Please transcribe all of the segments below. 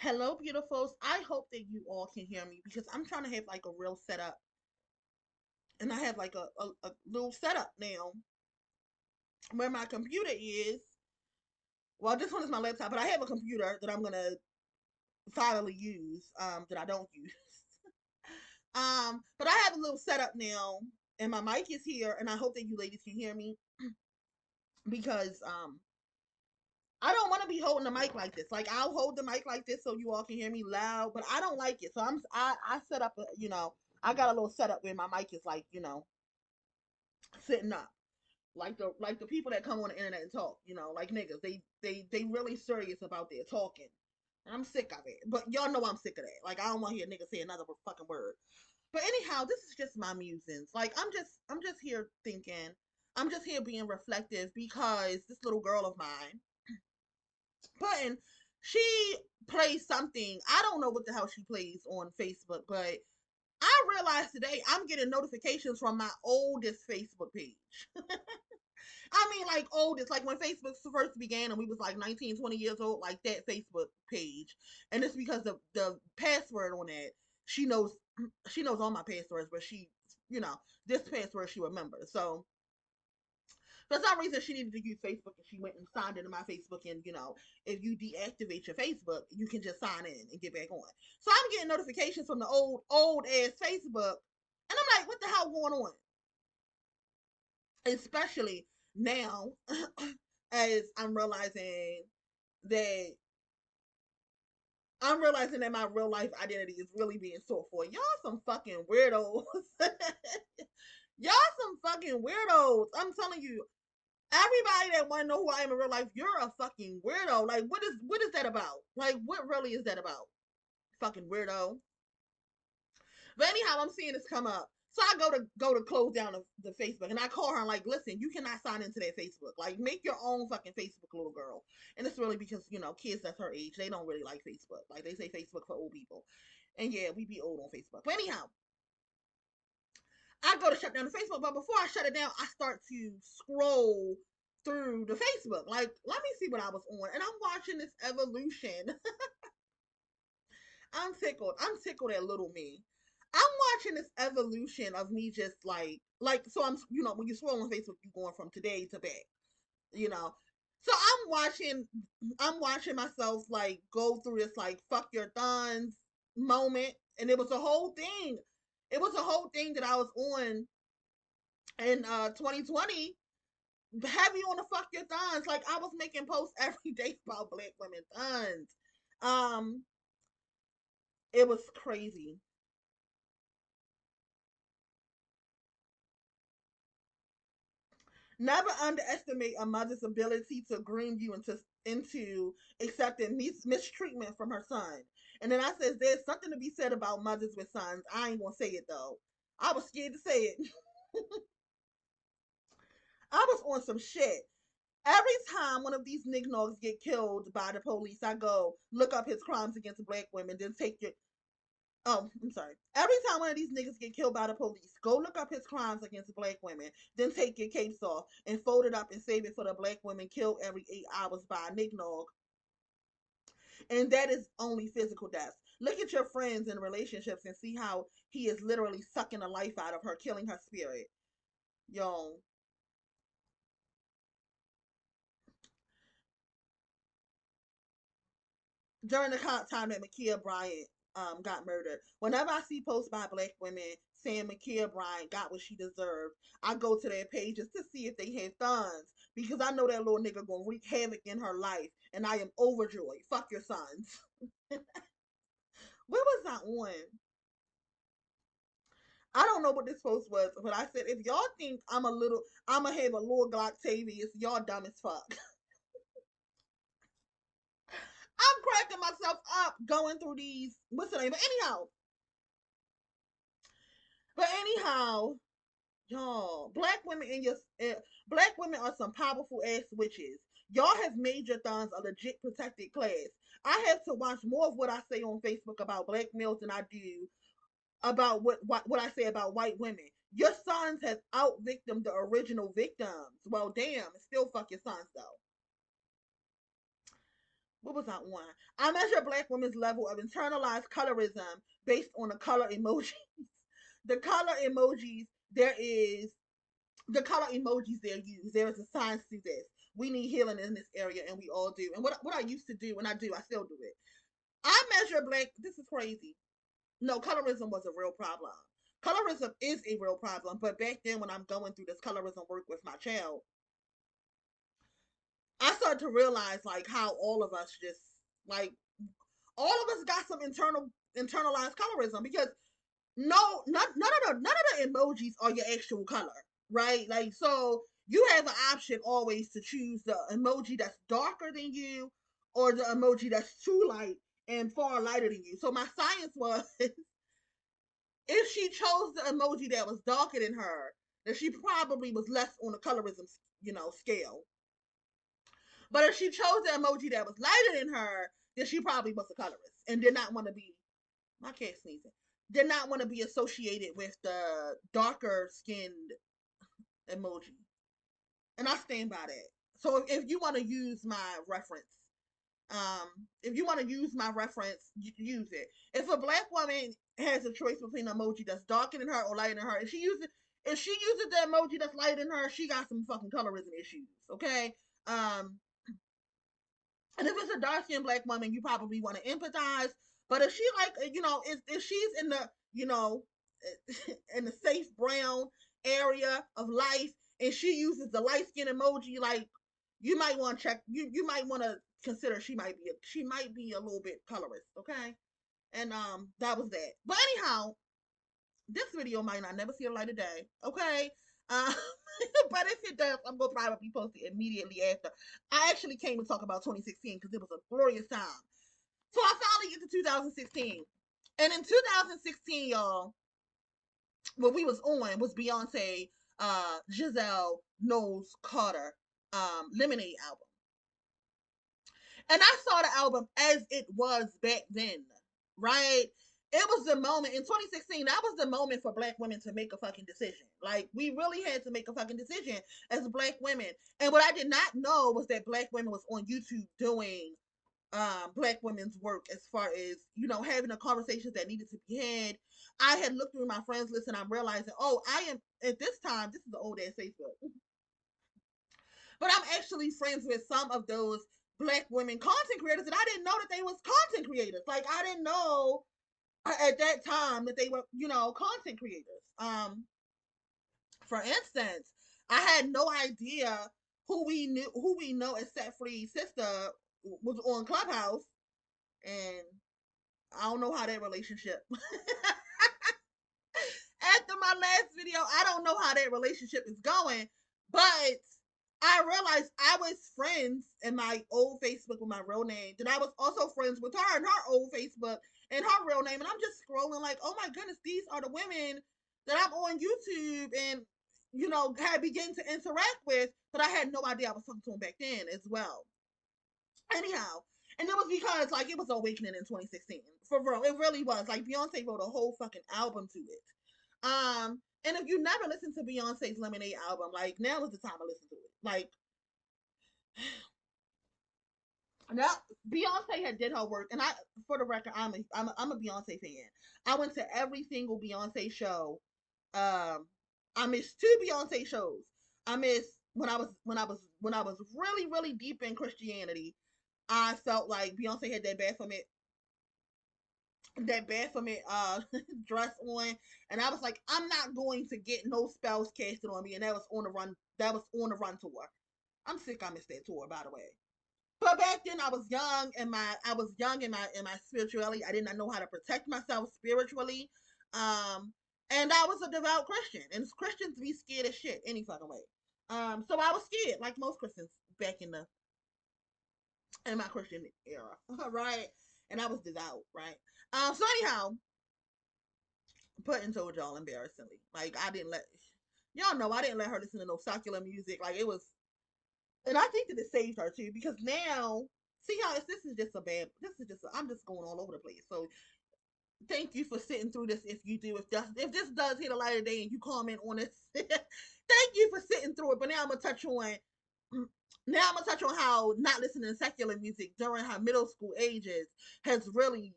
Hello, beautifuls. I hope that you all can hear me because I'm trying to have like a real setup. And I have like a little setup now where my computer is. Well, this one is my laptop, but I have a computer that I'm going to finally use that I don't use. But I have a little setup now, and my mic is here, and I hope that you ladies can hear me because I don't want to be holding the mic like this. Like I'll hold the mic like this so you all can hear me loud, but I don't like it. So I set up I got a little setup where my mic is like sitting up. Like the people that come on the internet and talk, like niggas. They really serious about their talking. And I'm sick of it. But y'all know I'm sick of that. Like I don't want to hear niggas say another fucking word. But anyhow, this is just my musings. Like I'm just here thinking. I'm just here being reflective because this little girl of mine putting she plays something. I don't know what the hell she plays on Facebook, but I realized today I'm getting notifications from my oldest Facebook page. I mean, like oldest, like when Facebook first began and we was like 19, 20 years old, like that Facebook page. And it's because the password on that, she knows she knows all my passwords, but this password she remembers. So for some reason, she needed to use Facebook, and she went and signed into my Facebook. And if you deactivate your Facebook, you can just sign in and get back on. So I'm getting notifications from the old ass Facebook, and I'm like, what the hell going on? Especially now, as that I'm realizing that my real life identity is really being sought for. Y'all some fucking weirdos. Y'all some fucking weirdos. I'm telling you, everybody that want to know who I am in real life, you're a fucking weirdo. Like, what is that about? Like, what really is that about? Fucking weirdo. But anyhow, I'm seeing this come up. So I go to close down the Facebook, and I call her and like, listen, you cannot sign into that Facebook. Like, make your own fucking Facebook, little girl. And it's really because kids that's her age, they don't really like Facebook. Like they say Facebook for old people, and yeah, we be old on Facebook. But anyhow, I go to shut down the Facebook, but before I shut it down, I start to scroll through the Facebook. Like, let me see what I was on, and I'm watching this evolution. I'm tickled. I'm tickled at little me. I'm watching this evolution of me just like so I'm when you scroll on Facebook, you going from today to back, you know. So I'm watching myself like go through this like fuck your thuns moment, and it was a whole thing. It was a whole thing that I was on in 2020, heavy on the fuck your thuns. Like I was making posts every day about black women thuns. Um, it was crazy. Never underestimate a mother's ability to groom you into accepting mistreatment from her son. And then I says, there's something to be said about mothers with sons. I ain't gonna say it though. I was scared to say it. I was on some shit. Every time one of these nignogs get killed by the police, I go look up his crimes against black women, then take your Oh, I'm sorry. Every time one of these niggas get killed by the police, go look up his crimes against black women, then take your capes off and fold it up and save it for the black women killed every 8 hours by a nignog. And that is only physical death. Look at your friends and relationships and see how he is literally sucking the life out of her, killing her spirit. Yo, during the time that Makia Bryant got murdered, whenever I see posts by black women saying Makia Bryant got what she deserved, I go to their pages to see if they have thuns because I know that little nigga gonna wreak havoc in her life, and I am overjoyed. Fuck your sons. Where was I on? I don't know what this post was, but I said if y'all think I'ma have a little Glocktavius, y'all dumb as fuck. I'm cracking myself up going through these. What's the name? But anyhow, y'all, black women are some powerful ass witches. Y'all have made your thuns a legit protected class. I have to watch more of what I say on Facebook about black males than I do about what I say about white women. Your sons have out victimed the original victims. Well, damn, still fuck your sons though. what was I on? I measure black women's level of internalized colorism based on the color emojis. The color emojis, there is the color emojis they're used. There is a science to this. We need healing in this area, and we all do. And what I used to do, and I do, I still do it. I measure black. This is crazy. No, colorism was a real problem. Colorism is a real problem. But back then, when I'm going through this colorism work with my child, I started to realize like how all of us just like all of us got some internalized colorism because no, none of the emojis are your actual color, right? Like so you have an option always to choose the emoji that's darker than you or the emoji that's too light and far lighter than you. So my science was if she chose the emoji that was darker than her, then she probably was less on the colorism, scale. But if she chose the emoji that was lighter than her, then she probably was a colorist and did not want to be my cat sneezing. Did not want to be associated with the darker skinned emoji. And I stand by that. So if you want to use my reference, if you want to use my reference, use it. If a black woman has a choice between an emoji that's darker than her or lighter than her, if she uses the emoji that's lighter than her, she got some fucking colorism issues. Okay. And if it's a dark skinned black woman, you probably want to empathize. But if she if she's in the in the safe brown area of life and she uses the light skin emoji, like you might want to check. You might want to consider she might be a little bit colorist. Okay, and that was that. But anyhow, this video might not never see the light of day. Okay. Um, but if it does, I'm gonna probably post it immediately after. I actually came to talk about 2016 because it was a glorious time. So I finally get to 2016, and in 2016, y'all, what we was on was Beyonce, Giselle Knowles Carter, Lemonade album, and I saw the album as it was back then, right? It was the moment in 2016. That was the moment for black women to make a fucking decision. Like we really had to make a fucking decision as black women. And what I did not know was that black women was on YouTube doing black women's work as far as having the conversations that needed to be had. I had looked through my friends list and I'm realizing, oh, I am at this time. This is the old ass Facebook, but I'm actually friends with some of those black women content creators, and I didn't know that they was content creators. Like I didn't know at that time that they were, content creators. For instance, I had no idea who we know as Set Free Sister was on Clubhouse, and I don't know how that relationship. After my last video, I don't know how that relationship is going, but I realized I was friends in my old Facebook with my real name. Then I was also friends with her in her old Facebook and her real name. And I'm just scrolling like, oh my goodness, these are the women that I'm on YouTube and, had begun to interact with, but I had no idea I was talking to them back then as well. Anyhow, and it was because like it was awakening in 2016. For real. It really was. Like Beyonce wrote a whole fucking album to it. And if you never listened to Beyonce's Lemonade album, like now is the time to listen to it. Like now, Beyonce had did her work, and for the record, I'm a Beyonce fan. I went to every single Beyonce show. I missed two Beyonce shows. I missed when I was really really deep in Christianity. I felt like Beyonce had that Baphomet dress on, and I was like, I'm not going to get no spells casted on me, and that was on the run. That was on the run tour. I'm sick. I missed that tour, by the way. But back then, I was young in my spirituality. I did not know how to protect myself spiritually, and I was a devout Christian, and Christians be scared as shit any fucking way. So I was scared, like most Christians back in my Christian era, right? And I was devout, right? So anyhow, putting told y'all embarrassingly. Like I didn't let y'all know I didn't let her listen to no secular music. Like it was, and I think that it saved her too because now see how this is just a bad. This is just I'm just going all over the place. So thank you for sitting through this. If you do, if this does hit a light of day and you comment on this, thank you for sitting through it. But now I'm gonna touch on Now I'm gonna touch on how not listening to secular music during her middle school ages has really,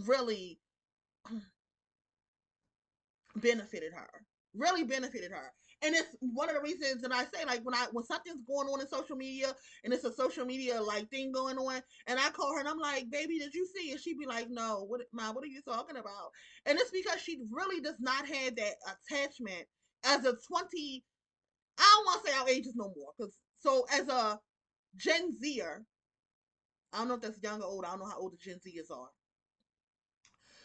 really benefited her. Really benefited her. And it's one of the reasons that I say, like, when something's going on in social media and it's a social media like thing going on, and I call her and I'm like, baby, did you see? And she'd be like, no, what, Ma, what are you talking about? And it's because she really does not have that attachment as a 20. I don't want to say our ages no more, because so as a Gen Zer, I don't know if that's young or old. I don't know how old the Gen Zers are.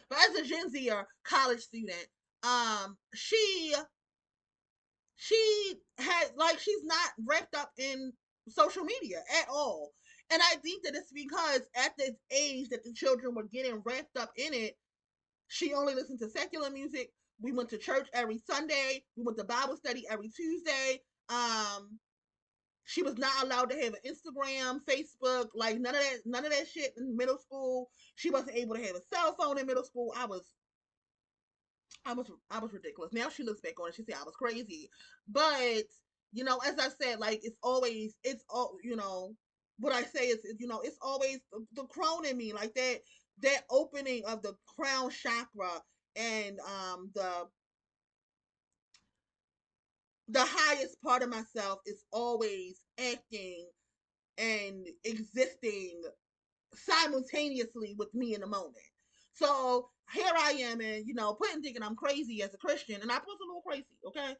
But as a Gen Zer college student, she had, like, she's not wrapped up in social media at all. And I think that it's because at this age that the children were getting wrapped up in it, she only listened to secular music. We went to church every Sunday. We went to Bible study every Tuesday. She was not allowed to have an Instagram, Facebook, like none of that shit in middle school. She wasn't able to have a cell phone in middle school. I was ridiculous. Now she looks back on it, she said I was crazy. But, as I said, like, it's all, what I say is, it's always the crone in me, like that opening of the crown chakra, and the highest part of myself is always acting and existing simultaneously with me in the moment. So here I am, and putting thinking I'm crazy as a Christian, and I was a little crazy, okay.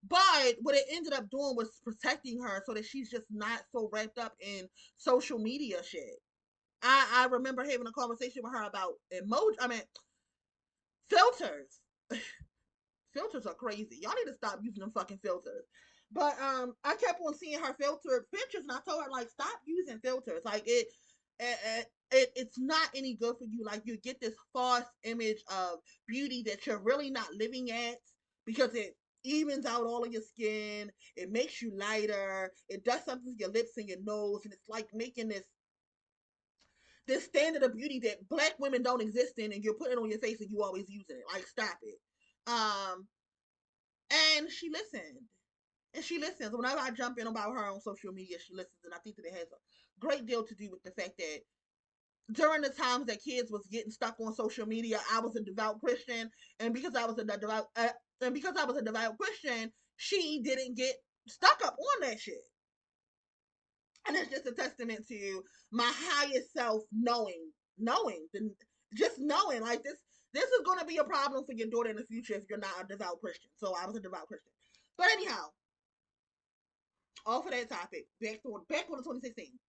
But what it ended up doing was protecting her so that she's just not so wrapped up in social media shit. I remember having a conversation with her about emoji. I mean, filters. Filters are crazy. Y'all need to stop using them fucking filters. But I kept on seeing her filtered pictures, and I told her, like, stop using filters. Like, it's not any good for you. Like, you get this false image of beauty that you're really not living at, because it evens out all of your skin. It makes you lighter. It does something to your lips and your nose, and it's like making this standard of beauty that black women don't exist in, and you're putting it on your face and you always using it. Like, stop it. And she listened. And she listens. Whenever I jump in about her on social media, she listens. And I think that it has a great deal to do with the fact that during the times that kids was getting stuck on social media, I was a devout Christian. And because I was a devout Christian, she didn't get stuck up on that shit. And it's just a testament to my highest self just knowing, like, this is going to be a problem for your daughter in the future if you're not a devout Christian. So I was a devout Christian. But anyhow, off of that topic, back on the 2016.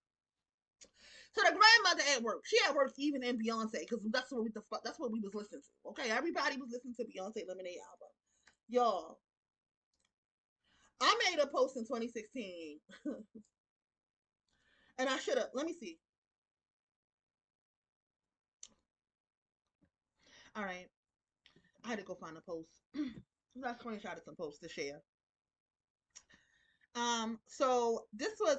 So the grandmother at work, she at work even in Beyonce, because that's what we was listening to. Okay, everybody was listening to Beyonce Lemonade album. Y'all, I made a post in 2016, and I should have. Let me see. All right, I had to go find a post. I screenshotted some posts to share. So this was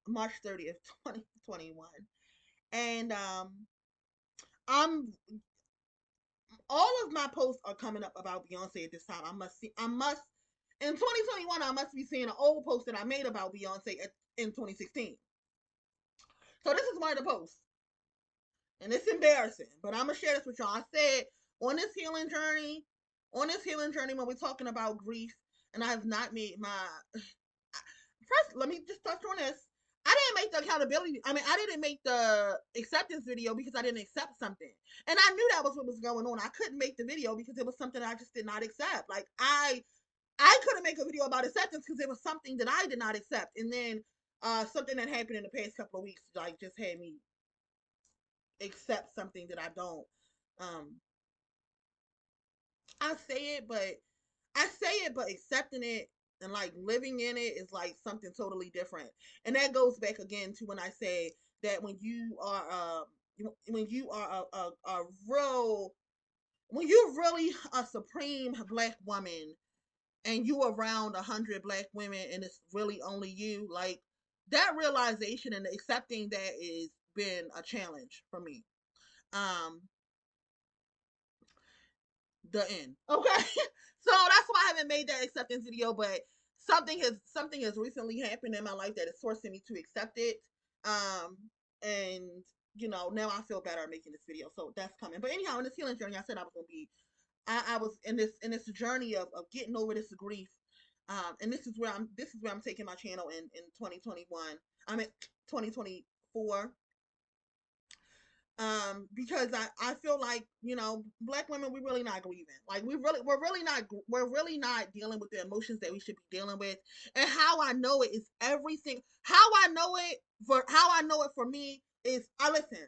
March 30th, 2021, and I'm all of my posts are coming up about Beyonce at this time. I must in 2021 I must be seeing an old post that I made about Beyonce in 2016. So this is one of the posts, and it's embarrassing, but I'm gonna share this with y'all. I said on this healing journey, when we're talking about grief, and I have not made my first. Let me just touch on this. I didn't make the accountability. I mean, I didn't make the acceptance video because I didn't accept something. And I knew that was what was going on. I couldn't make the video because it was something I just did not accept. Like, I couldn't make a video about acceptance because it was something that I did not accept. And then something that happened in the past couple of weeks, like, just had me accept something that I don't. Um I say it, but accepting it and, like, living in it is like something totally different. And that goes back again to when I say that when you are a real when you're really a supreme black woman, and you around 100 black women, and it's really only you, like, that realization and accepting that is been a challenge for me. Um, the end. Okay. So that's why I haven't made that acceptance video, but something has recently happened in my life that is forcing me to accept it. Um, and now I feel better making this video, so that's coming. But anyhow, in this healing journey, I said I was gonna be. I was in this journey of getting over this grief. And this is where I'm taking my channel in 2021. I'm at 2024. Because I feel like black women, we're really not grieving. Like we're really not dealing with the emotions that we should be dealing with. And how I know it is everything. How I know it for me is I listen.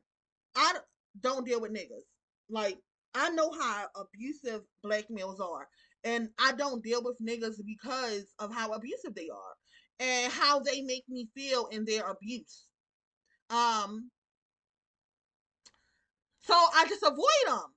I don't deal with niggas. Like I know how abusive black males are, and I don't deal with niggas because of how abusive they are and how they make me feel in their abuse. Um, so I just avoid them.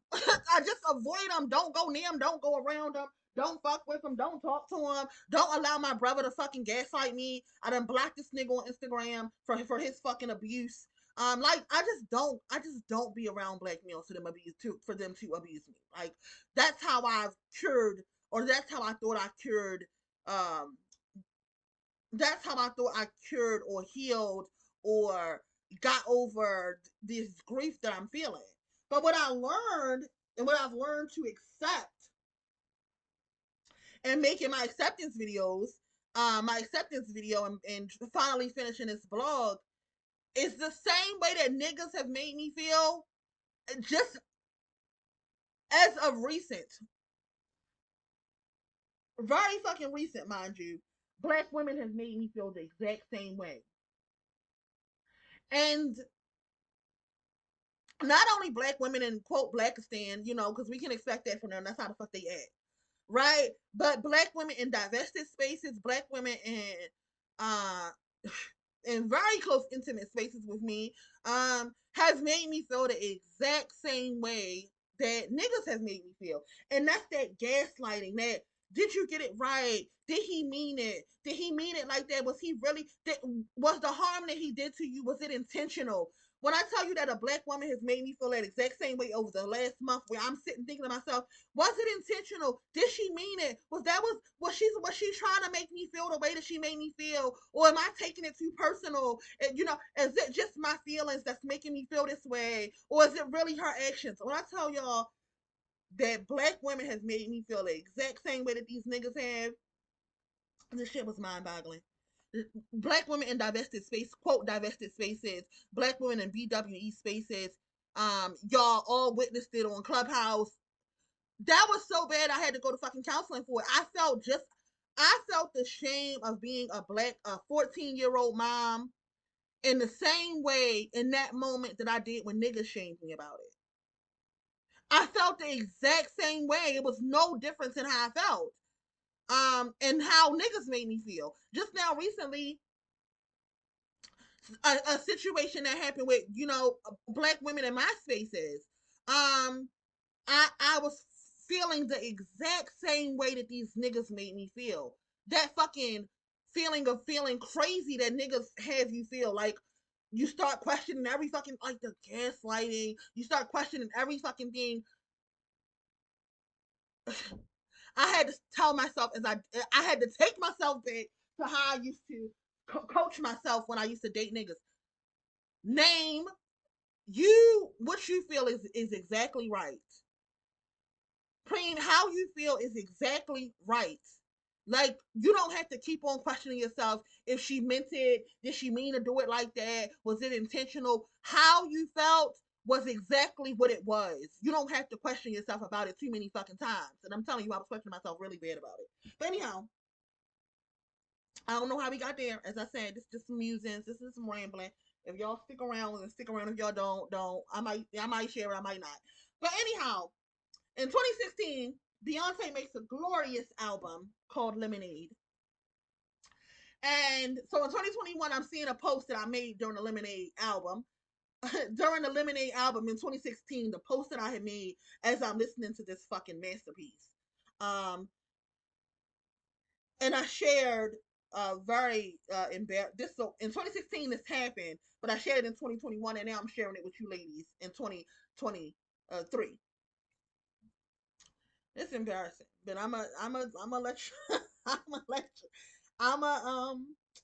I just avoid them. Don't go near them. Don't go around them. Don't fuck with them. Don't talk to them. Don't allow my brother to fucking gaslight me. I done blocked this nigga on Instagram for his fucking abuse. Like I just don't be around black males for them to abuse me. Like that's how I've cured, or that's how I thought I cured. Um, that's how I thought I cured or healed or got over this grief that I'm feeling. But what I learned and what I've learned to accept and making my acceptance video and finally finishing this blog is the same way that niggas have made me feel just as of recent, very fucking recent, mind you. Black women have made me feel the exact same way. And not only black women in quote Blackistan, because we can expect that from them. That's how the fuck they act, right? But black women in divested spaces, black women uh in very close intimate spaces with me, has made me feel the exact same way that niggas has made me feel. And that's that gaslighting, that did you get it right? Did he mean it? Did he mean it like that? Was he really was the harm that he did to you, was it intentional? When I tell you that a black woman has made me feel that exact same way over the last month, where I'm sitting thinking to myself, was it intentional? Did she mean it? Was she trying to make me feel the way that she made me feel? Or am I taking it too personal? And is it just my feelings that's making me feel this way? Or is it really her actions? When I tell y'all that black women has made me feel the exact same way that these niggas have, this shit was mind boggling. Black women in divested space, quote divested spaces, black women in BWE spaces, y'all all witnessed it on Clubhouse. That was so bad I had to go to fucking counseling for it. I felt the shame of being a 14-year-old mom in the same way in that moment that I did when niggas shamed me about it. I felt the exact same way. It was no difference in how I felt. And how niggas made me feel. Just now recently, a situation that happened with, black women in my spaces. Um, I was feeling the exact same way that these niggas made me feel. That fucking feeling of feeling crazy that niggas have you feel. Like you start questioning every fucking, like, the gaslighting. You start questioning every fucking thing. I had to tell myself I had to take myself back to how I used to coach myself when I used to date niggas. Name what you feel is exactly right. Preem, how you feel is exactly right. Like, you don't have to keep on questioning yourself if she meant it. Did she mean to do it like that? Was it intentional? How you felt was exactly what it was. You don't have to question yourself about it too many fucking times. And I'm telling you, I was questioning myself really bad about it. But anyhow, I don't know how we got there. As I said, this is just some musings. This is some rambling. If y'all stick around, and stick around. If y'all don't. I might share it. I might not. But anyhow, in 2016, Beyonce makes a glorious album called Lemonade. And so in 2021, I'm seeing a post that I made during the Lemonade album. During the Lemonade album in 2016, the post that I had made as I'm listening to this fucking masterpiece. And I shared very this, so in 2016 this happened, but I shared it in 2021, and now I'm sharing it with you ladies in 2023. It's embarrassing, but I'm a let you. I'm a let you. I'm a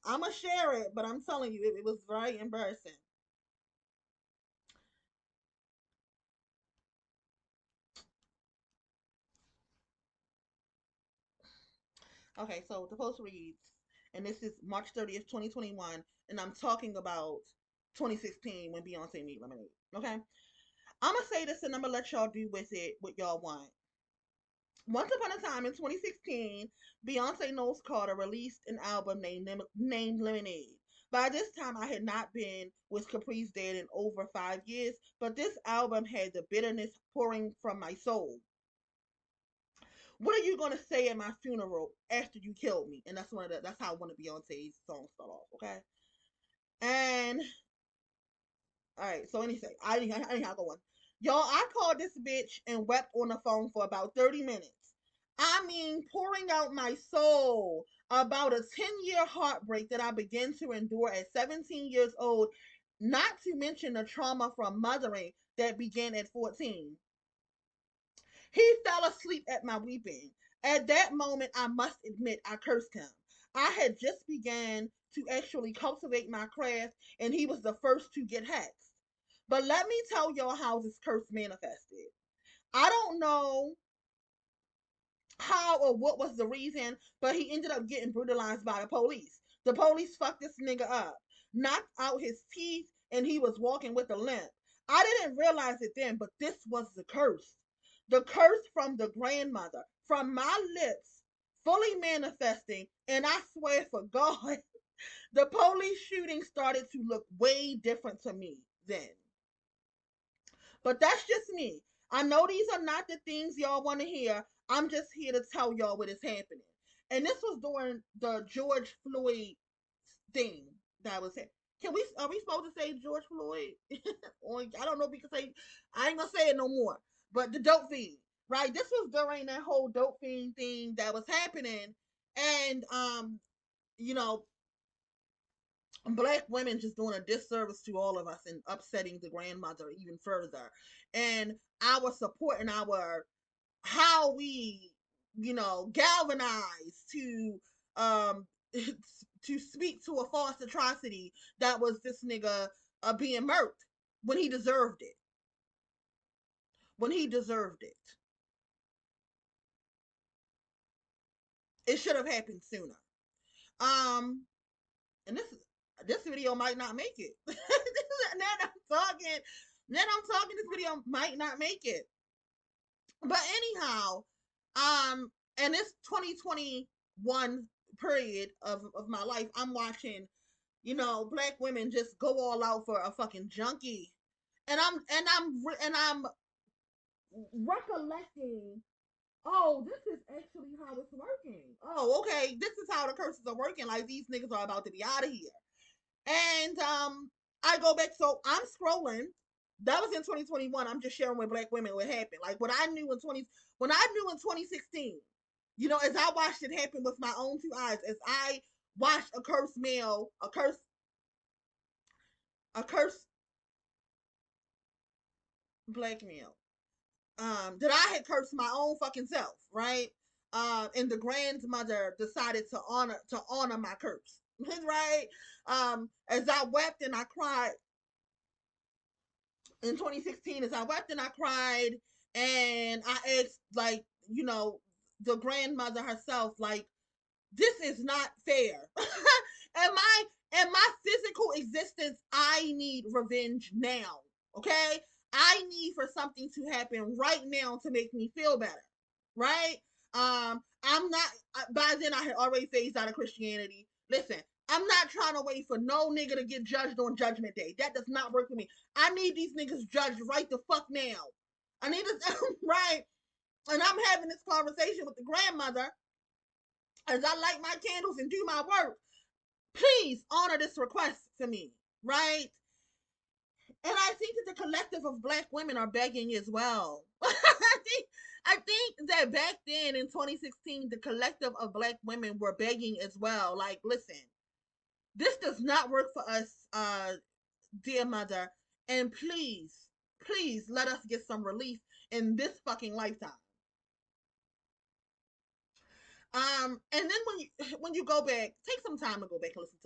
I'm a share it, but I'm telling you, it was very embarrassing. Okay, so the post reads, and this is March 30th, 2021, and I'm talking about 2016 when Beyonce made Lemonade. Okay, I'm gonna say this and I'm gonna let y'all do with it what y'all want. Once upon a time in 2016, Beyonce Knowles Carter released an album named Lemonade. By this time, I had not been with Caprice Dead in over 5 years, but this album had the bitterness pouring from my soul. What are you gonna say at my funeral after you killed me? And that's how one of Beyonce's songs start off. Okay, and all right, so anything, I didn't have go on. Y'all, I called this bitch and wept on the phone for about 30 minutes. I mean, pouring out my soul about a 10-year heartbreak that I began to endure at 17 years old, not to mention the trauma from mothering that began at 14. He fell asleep at my weeping. At that moment, I must admit, I cursed him. I had just began to actually cultivate my craft, and he was the first to get hexed. But let me tell y'all how this curse manifested. I don't know how or what was the reason, but he ended up getting brutalized by the police. The police fucked this nigga up, knocked out his teeth, and he was walking with a limp. I didn't realize it then, but this was the curse. The curse from the grandmother, from my lips, fully manifesting, and I swear for God, the police shooting started to look way different to me then. But that's just me. I know these are not the things y'all want to hear. I'm just here to tell y'all what is happening. And this was during the George Floyd thing that was happening. Can we are we supposed to say George Floyd? Or I don't know if we can say I ain't gonna say it no more. But the dope fiend, right? This was during that whole dope fiend thing that was happening. And you know, black women just doing a disservice to all of us and upsetting the grandmother even further. And our support and our how we, galvanize to to speak to a false atrocity that was this nigga being murked when he deserved it. When he deserved it. It should have happened sooner. Um and this video might not make it. now I'm talking this video might not make it. But anyhow, and this 2021 period of my life, I'm watching, black women just go all out for a fucking junkie. And I'm recollecting, oh, this is actually how it's working. Oh, okay, this is how the curses are working. Like these niggas are about to be out of here. And I go back, so I'm scrolling. That was in 2021. I'm just sharing with black women what happened. Like what I knew in 2016. As I watched it happen with my own two eyes, as I watched a cursed male, a cursed black male, that I had cursed my own fucking self, right? And the grandmother decided to honor my curse, right? As I wept and I cried in 2016, as I wept and I cried, and I asked, like, the grandmother herself, like, this is not fair. In my physical existence, I need revenge now. Okay? I need for something to happen right now to make me feel better. Right? I'm not by then I had already phased out of Christianity. Listen, I'm not trying to wait for no nigga to get judged on Judgment Day. That does not work for me. I need these niggas judged right the fuck now. I need to right. And I'm having this conversation with the grandmother as I light my candles and do my work. Please honor this request to me, right? And I think that the collective of black women are begging as well. I think that back then in 2016, the collective of black women were begging as well. Like, listen, this does not work for us, dear mother, and please let us get some relief in this fucking lifetime. And then when you go back, take some time to go back and listen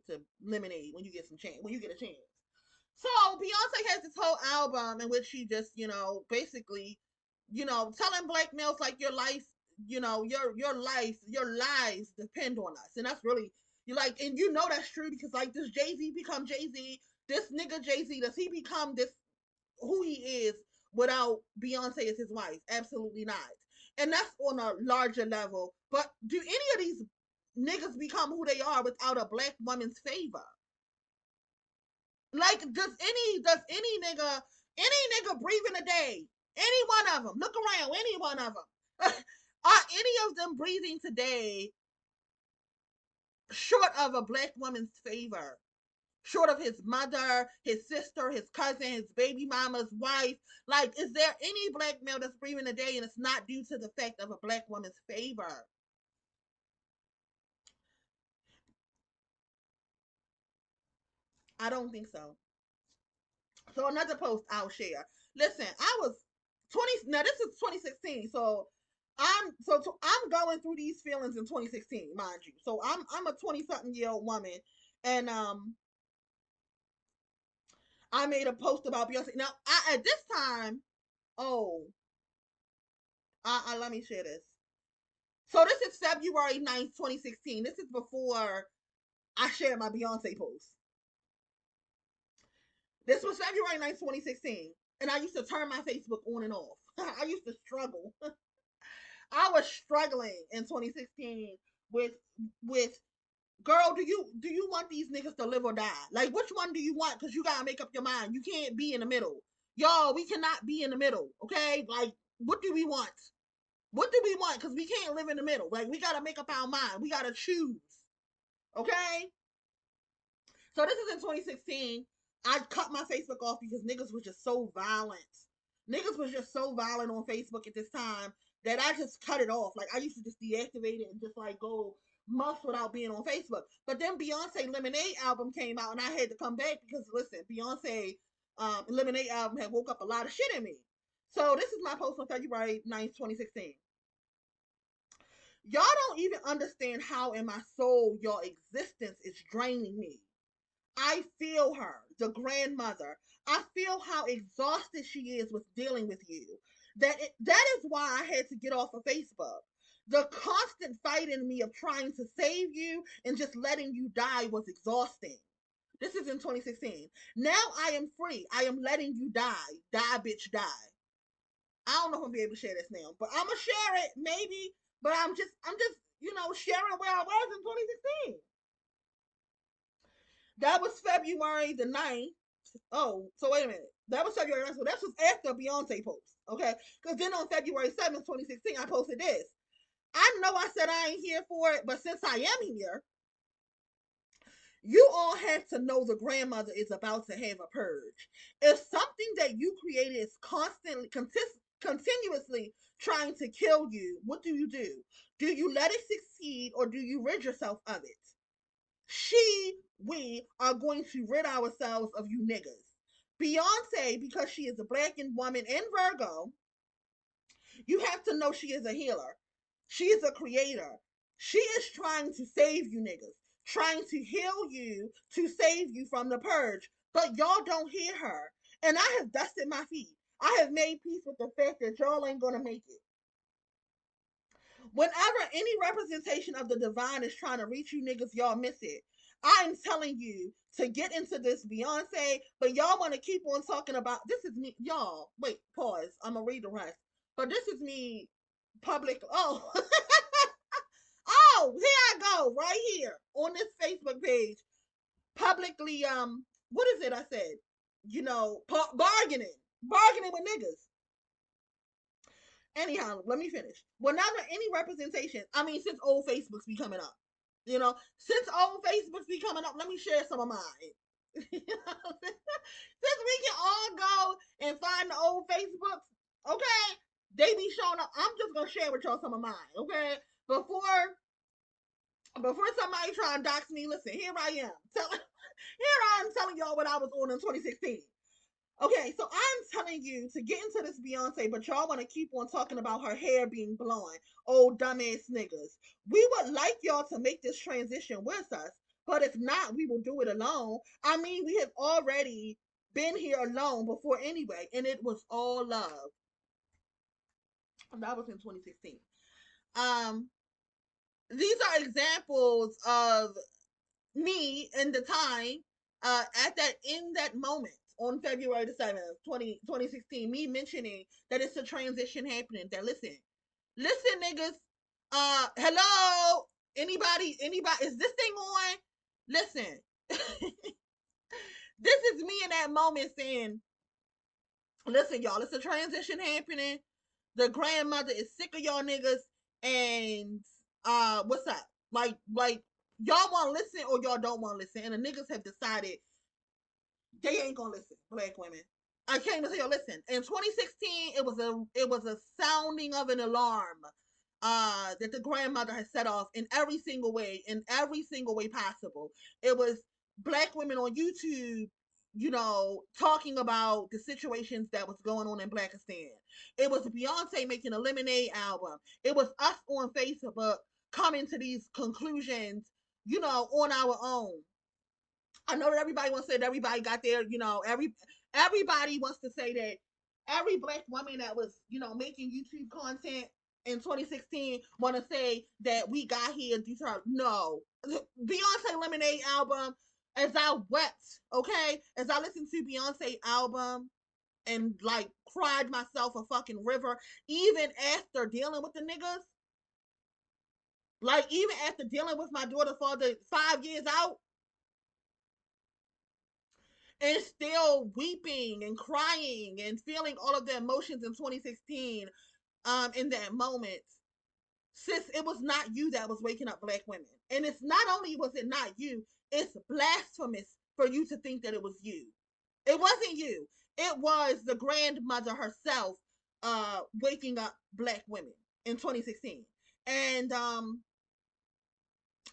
to Lemonade when you get some chance, when you get a chance. So Beyonce has this whole album in which she just, basically, telling black males like your life, your lives depend on us, and that's really you like, and that's true because like does Jay Z become Jay Z? This nigga Jay Z, does he become this who he is without Beyonce as his wife? Absolutely not. And that's on a larger level. But do any of these niggas become who they are without a black woman's favor? Like, does any nigga breathing a day? Any one of them? Look around, any one of them. Are any of them breathing today short of a black woman's favor? Short of his mother, his sister, his cousin, his baby mama's wife. Like, is there any black male that's breathing a day and it's not due to the fact of a black woman's favor? I don't think so. So another post I'll share. Listen, I was 20. Now this is 2016. So I'm going through these feelings in 2016, mind you. So I'm a 20 something year old woman, and I made a post about Beyonce. Now I at this time, oh, let me share this. So this is February 9th, 2016. This is before I shared my Beyonce post. This was February 9th, 2016. And I used to turn my Facebook on and off. I used to struggle. I was struggling in 2016 with with girl, do you want these niggas to live or die? Like which one do you want? Because you gotta make up your mind. You can't be in the middle. Y'all, we cannot be in the middle. Okay? Like, what do we want? What do we want? Because we can't live in the middle. Like we gotta make up our mind. We gotta choose. Okay? So this is in 2016. I cut my Facebook off because niggas was just so violent. Niggas was just so violent on Facebook at this time that I just cut it off. Like I used to just deactivate it and just like go months without being on Facebook. But then Beyonce Lemonade album came out and I had to come back because listen, Beyonce Lemonade album had woke up a lot of shit in me. So this is my post on February 9th, 2016. Y'all don't even understand how in my soul your existence is draining me. I feel her, the grandmother. I feel how exhausted she is with dealing with you. That is why I had to get off of Facebook. The constant fight in me of trying to save you and just letting you die was exhausting. This is in 2016. Now I am free. I am letting you die. Die, bitch, die. I don't know if I'm gonna be able to share this now, but I'm gonna share it maybe. But I'm just sharing where I was in 2016. That was February 9th. Oh, so wait a minute. That was February 9th. So that was after Beyonce post. Okay. Because then on February 7th, 2016, I posted this. I know I said I ain't here for it, but since I am here, you all have to know the grandmother is about to have a purge. If something that you created is continuously trying to kill you, what do you do? Do you let it succeed or do you rid yourself of it? We are going to rid ourselves of you niggas. Beyonce, because she is a black woman and Virgo, you have to know she is a healer. She is a creator. She is trying to save you niggas, trying to heal you to save you from the purge. But y'all don't hear her. And I have dusted my feet. I have made peace with the fact that y'all ain't gonna make it. Whenever any representation of the divine is trying to reach you niggas, y'all miss it. I'm telling you to get into this Beyonce, but y'all want to keep on talking about this is me. Y'all, wait, pause. I'm gonna read the rest. But this is me public. Oh, oh, here I go, right here on this Facebook page, publicly. What is it? I said, bargaining with niggas. Anyhow, let me finish. Whenever any representation, I mean, since old Facebook's be coming up, since old Facebook's be coming up, let me share some of mine. Since we can all go and find the old Facebooks, okay? They be showing up. I'm just gonna share with y'all some of mine, okay? Before somebody try and dox me, listen, here I am telling y'all what I was on in 2016. Okay, so I'm telling you to get into this Beyonce, but y'all want to keep on talking about her hair being blonde. Old dumbass niggas. We would like y'all to make this transition with us, but if not, we will do it alone. I mean, we have already been here alone before anyway, and it was all love. That was in 2016. Um, these are examples of me in the time at that in that moment on February the 7th, 2016, me mentioning that it's a transition happening. That listen, niggas, hello, anybody, is this thing on? Listen, this is me in that moment saying, listen, y'all, it's a transition happening. The grandmother is sick of y'all niggas, and what's up? Like y'all want to listen or y'all don't want to listen, and the niggas have decided they ain't gonna listen. Black women. I came to tell you, listen. In 2016, it was a sounding of an alarm that the grandmother had set off in every single way possible. It was black women on YouTube, talking about the situations that was going on in Blackistan. It was Beyonce making a Lemonade album. It was us on Facebook coming to these conclusions, on our own. I know that everybody wants to say that everybody got their, everybody wants to say that every black woman that was, making YouTube content in 2016 want to say that we got here due to her. No. Beyonce Lemonade album, as I wept, okay? As I listened to Beyonce album and like cried myself a fucking river, even after dealing with the niggas, like even after dealing with my daughter for the 5 years out, and still weeping and crying and feeling all of the emotions in 2016 in that moment. Sis, it was not you that was waking up black women. And it's not only was it not you, it's blasphemous for you to think that it was you. It wasn't you. It was the grandmother herself waking up black women in 2016. And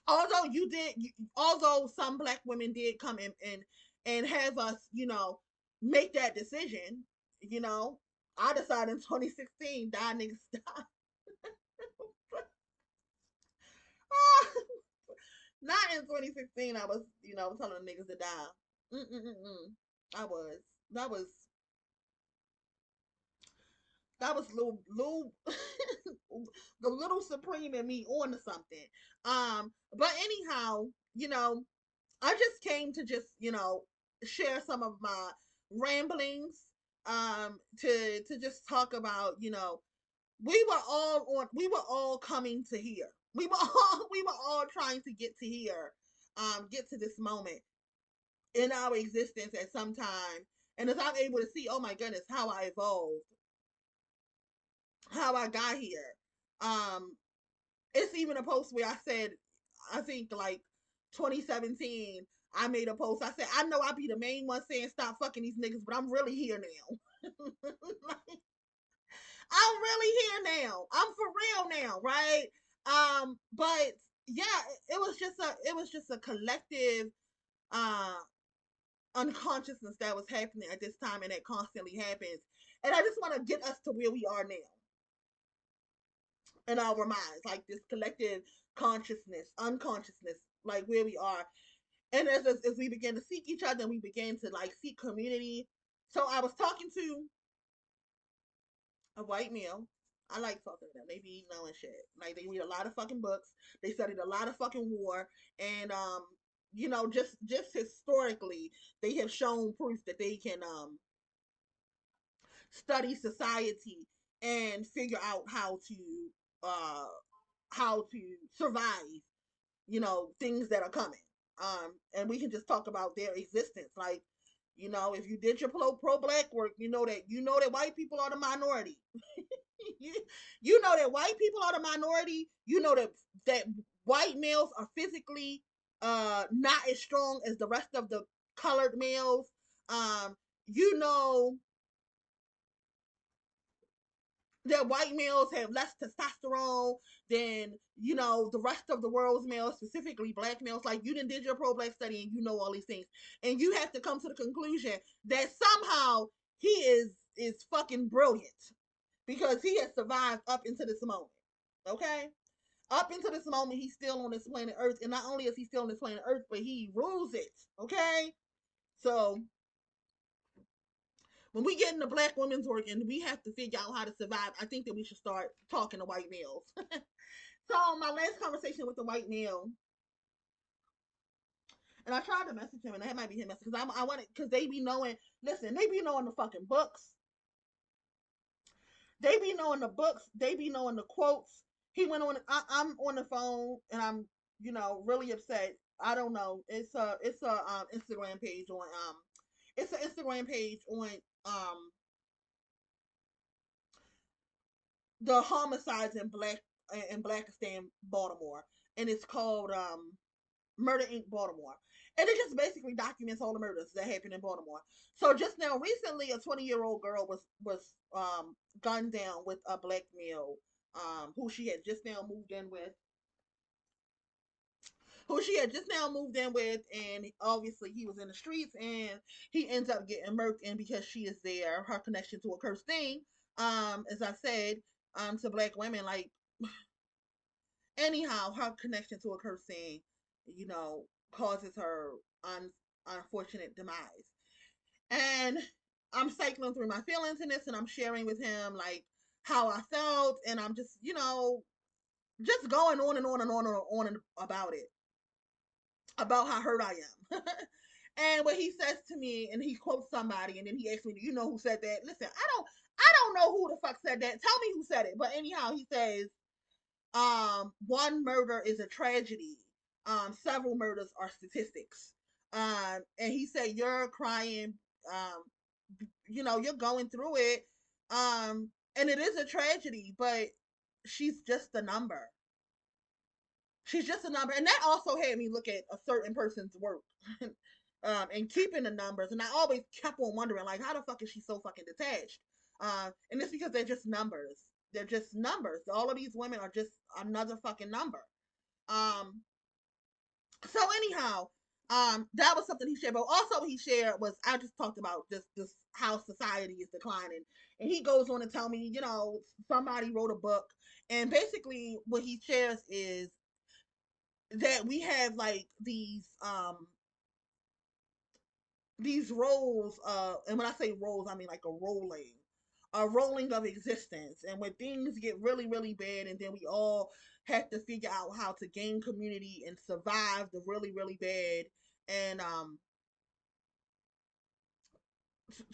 although some black women did come in and have us, make that decision, I decided in 2016, die niggas die. Not in 2016. I was, telling the niggas to die. Mm-mm-mm-mm. I was. That was. That was little, the little supreme in me on to something. But anyhow, I just came to just, share some of my ramblings, to just talk about, we were all coming to here. We were all trying to get to here, get to this moment in our existence at some time. And as I'm able to see, oh my goodness, how I evolved, how I got here. Um, it's even a post where I said, I think like 2017, I made a post. I said, I know I be the main one saying stop fucking these niggas, but I'm really here now. I'm really here now. I'm for real now, right? But yeah, it was just a collective uh unconsciousness that was happening at this time, and that constantly happens. And I just want to get us to where we are now in our minds, like this collective consciousness, unconsciousness, like where we are. And as we begin to seek each other, and we begin to like seek community. So I was talking to a white male. I like talking to them. They be knowing shit. Like they read a lot of fucking books. They studied a lot of fucking war, and just historically, they have shown proof that they can study society and figure out uh how to survive, things that are coming. And we can just talk about their existence. Like, if you did your pro black work, you know that white people are the minority. you, you know that white people are the minority. You know that white males are physically not as strong as the rest of the colored males. You know that white males have less testosterone than the rest of the world's males, specifically black males. Like, you did your pro black study, and you know all these things, and you have to come to the conclusion that somehow is fucking brilliant because he has survived up into this moment. Okay? Up into this moment, he's still on this planet Earth, and not only is he still on this planet Earth, but he rules it. Okay? So when we get into black women's work and we have to figure out how to survive, I think that we should start talking to white males. So my last conversation with the white male, and I tried to message him, and that might be him message because I want it because they be knowing. Listen, they be knowing the fucking books. They be knowing the books. They be knowing the quotes. He went on. I'm on the phone, and I'm really upset. I don't know. It's a Instagram page on it's an Instagram page on the homicides in Blackistan, Baltimore, and it's called Murder Inc. Baltimore. And it just basically documents all the murders that happened in Baltimore. So just now, recently, a 20-year-old girl was gunned down with a black male, who she had just now moved in with. Who she had just now moved in with, and obviously he was in the streets, and he ends up getting murked. And because she is there, her connection to a cursed thing, as I said, to black women, like anyhow, her connection to a cursed thing, causes her unfortunate demise. And I'm cycling through my feelings in this, and I'm sharing with him like how I felt, and I'm just, just going on and on and on and on and about it, about how hurt I am. And what he says to me, and he quotes somebody, and then he asks me, "Do you know who said that?" Listen, I don't know who the fuck said that. Tell me who said it. But anyhow, he says, one murder is a tragedy. Several murders are statistics. And he said, "You're crying. You're going through it. And it is a tragedy, but she's just a number. She's just a number." And that also had me look at a certain person's work. And keeping the numbers. And I always kept on wondering, like, how the fuck is she so fucking detached? And it's because they're just numbers. They're just numbers. All of these women are just another fucking number. Um, so anyhow, that was something he shared. But also he shared was, I just talked about this how society is declining. And he goes on to tell me, somebody wrote a book. And basically what he shares is that we have like these roles, and when I say roles, I mean like a rolling of existence. And when things get really, really bad, and then we all have to figure out how to gain community and survive the really, really bad, and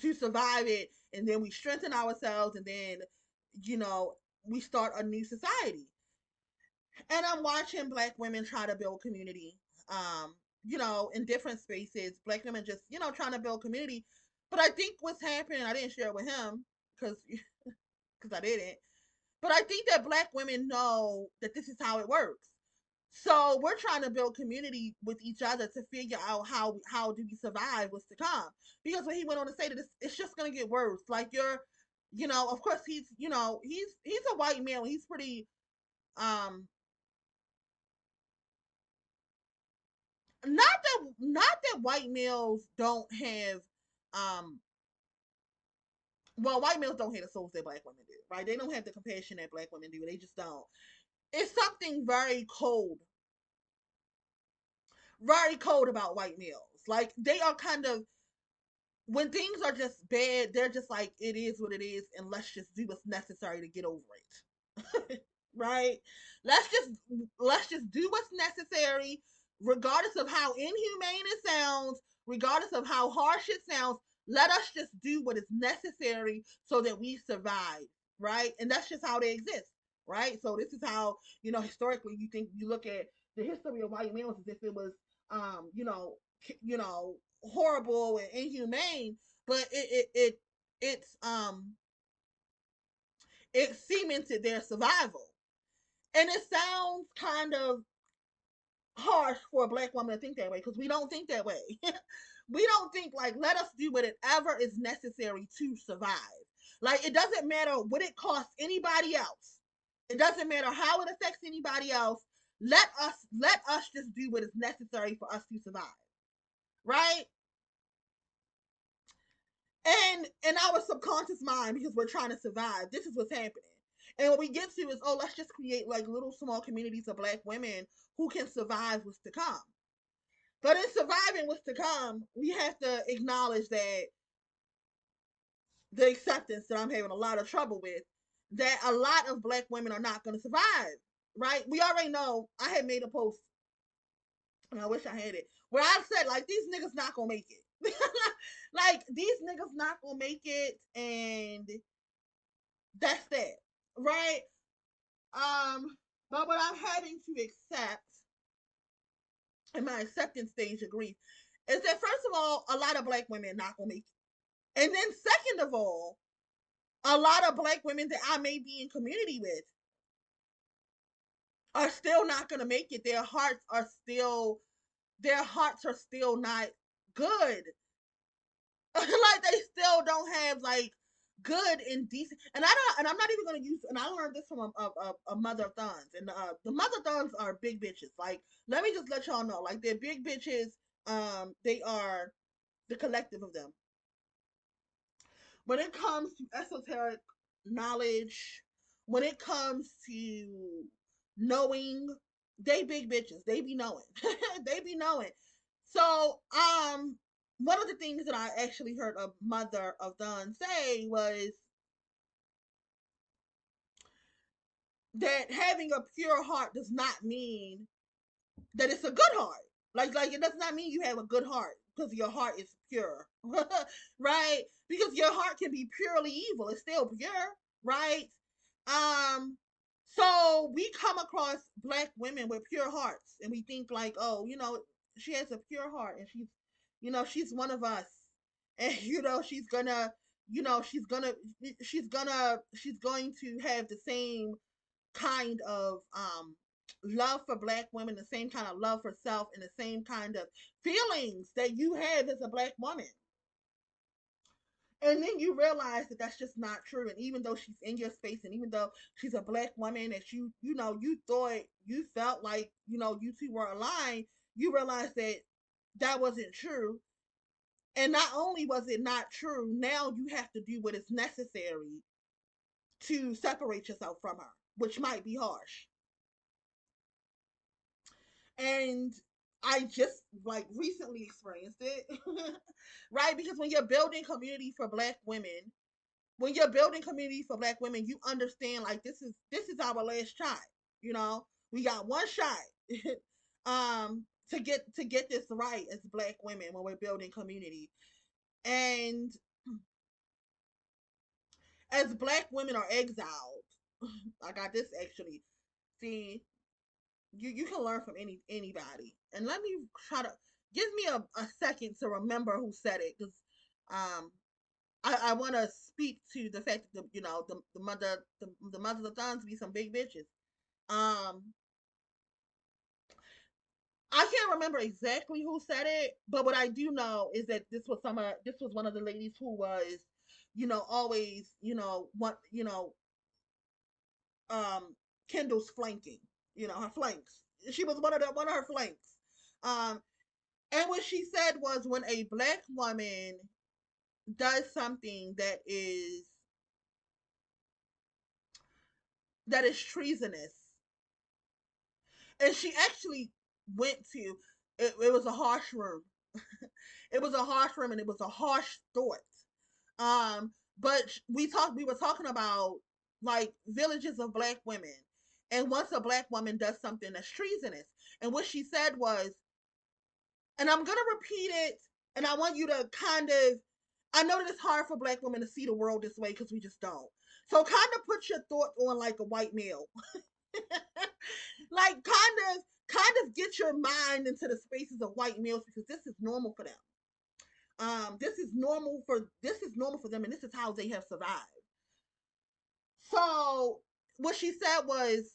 to survive it, and then we strengthen ourselves, and then you know we start a new society. And I'm watching black women try to build community, in different spaces. Black women just, trying to build community. But I think what's happening, I didn't share it with him because I didn't. But I think that black women know that this is how it works. So we're trying to build community with each other to figure out how do we survive what's to come. Because when he went on to say that it's just gonna get worse. Like of course he's a white male. He's pretty um not that white males don't have um white males don't have the souls that black women do, right? They don't have the compassion that black women do. They just don't. It's something very cold about white males. Like they are kind of, when things are just bad, they're just like, it is what it is, and let's just do what's necessary to get over it. Right? Let's just let's just do what's necessary, regardless of how inhumane it sounds, regardless of how harsh it sounds. Let us just do what is necessary so that we survive, right? And that's just how they exist, right? So this is how, historically, you look at the history of white males as if it was, um, you know, you know, horrible and inhumane, but it cemented their survival. And it sounds kind of harsh for a black woman to think that way, because we don't think that way. We don't think like, let us do whatever is necessary to survive. Like it doesn't matter what it costs anybody else. It doesn't matter how it affects anybody else. Let us just do what is necessary for us to survive. Right? And in our subconscious mind, because we're trying to survive, this is what's happening. And what we get to is, oh, let's just create like little small communities of black women who can survive what's to come. But in surviving what's to come, we have to acknowledge that the acceptance that I'm having a lot of trouble with, that a lot of black women are not going to survive, right? We already know. I had made a post, and I wish I had it, where I said, like, these niggas not going to make it. Like, these niggas not going to make it, and that's that, right? But what I'm having to accept in my acceptance stage of grief is that, first of all, a lot of black women are not going to make it. And then, second of all, a lot of black women that I may be in community with are still not going to make it. Their hearts are still not good. Like, they still don't have like good and decent. And I'm not even going to use. And I learned this from a mother of thons. And the mother of thons are big bitches. Like, let me just let y'all know. Like, they're big bitches. They are the collective of them. When it comes to esoteric knowledge, when it comes to knowing, they big bitches. They be knowing. They be knowing. So, one of the things that I actually heard a mother of Dawn say was that having a pure heart does not mean that it's a good heart. Like it does not mean you have a good heart because your heart is pure, right? Because your heart can be purely evil; it's still pure, right? Um, so we come across black women with pure hearts, and we think like, oh, she has a pure heart, and she's one of us, and she's going to have the same kind of love for black women, the same kind of love for self, and the same kind of feelings that you have as a black woman. And then you realize that that's just not true. And even though she's in your space, and even though she's a black woman that you thought you felt like you two were aligned, you realize that that wasn't true. And not only was it not true, now you have to do what is necessary to separate yourself from her, which might be harsh. And I just like recently experienced it, right? Because when you're building community for black women, you understand like this is our last shot. We got one shot, to get this right as black women when we're building community, and as black women are exiled. I got this actually. See, you can learn from anybody. And let me try to give me a second to remember who said it, because um I want to speak to the fact that the mothers of sons be some big bitches. Um, I can't remember exactly who said it, but what I do know is that this was one of the ladies who was, always, what Kendall's flanking, her flanks. She was one of her flanks. Um, and what she said was, when a black woman does something that is treasonous, and she actually went to it was a harsh room. It was a harsh room, and it was a harsh thought. But we were talking about like villages of black women, and once a black woman does something that's treasonous, and what she said was, and I'm gonna repeat it, and I want you to kind of, I know that it's hard for black women to see the world this way because we just don't. So kind of put your thoughts on like a white male. Like kind of get your mind into the spaces of white males, because this is normal for them. This is normal for them, and this is how they have survived. So what she said was,